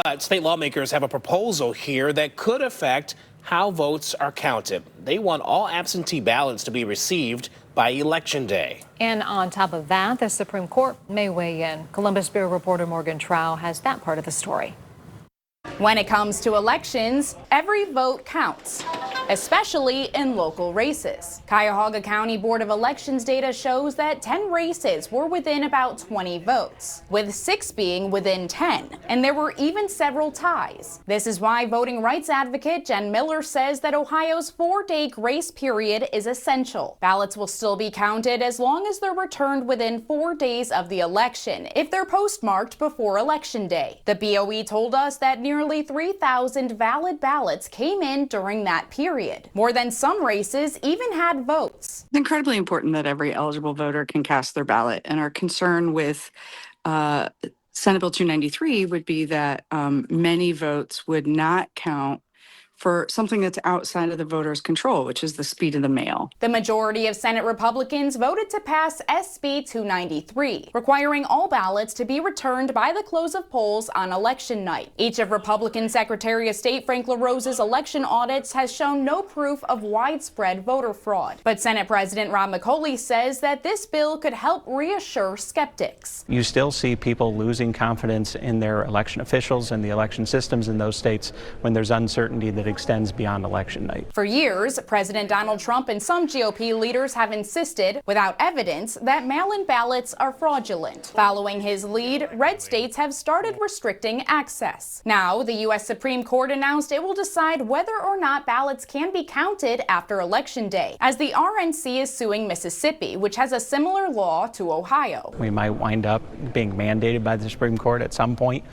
But state lawmakers have a proposal here that could affect how votes are counted. They want all absentee ballots to be received by Election Day. And on top of that, the Supreme Court may weigh in. Columbus Bureau reporter Morgan Trow has that part of the story. When it comes to elections, every vote counts, especially in local races. Cuyahoga County Board of Elections data shows that 10 races were within about 20 votes, with 6 being within 10, and there were even several ties. This is why voting rights advocate Jen Miller says that Ohio's 4-day grace period is essential. Ballots will still be counted as long as they're returned within 4 days of the election, if they're postmarked before Election Day. The BOE told us that nearly 3,000 valid ballots came in during that period. More than some races even had votes. It's incredibly important that every eligible voter can cast their ballot, and our concern with Senate Bill 293 would be that many votes would not count for something that's outside of the voter's control, which is the speed of the mail. The majority of Senate Republicans voted to pass SB 293, requiring all ballots to be returned by the close of polls on election night. Each of Republican Secretary of State Frank LaRosa's election audits has shown no proof of widespread voter fraud. But Senate President Rob McCauley says that this bill could help reassure skeptics. You still see people losing confidence in their election officials and the election systems in those states when there's uncertainty that extends beyond election night. For years, President Donald Trump and some GOP leaders have insisted, without evidence, that mail-in ballots are fraudulent. Following his lead, red states have started restricting access. Now, the U.S. Supreme Court announced it will decide whether or not ballots can be counted after Election Day, as the RNC is suing Mississippi, which has a similar law to Ohio. We might wind up being mandated by the Supreme Court at some point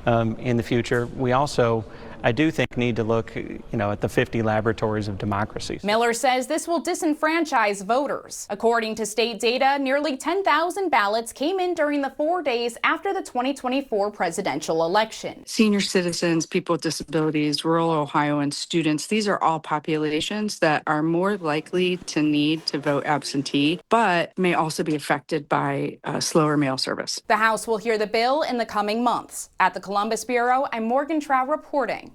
in the future. We also, I do think, need to look, at the 50 laboratories of democracy. Miller says this will disenfranchise voters. According to state data, nearly 10,000 ballots came in during the 4 days after the 2024 presidential election. Senior citizens, people with disabilities, rural Ohioans, students, these are all populations that are more likely to need to vote absentee, but may also be affected by slower mail service. The House will hear the bill in the coming months. At the Columbus Bureau, I'm Morgan Trow reporting.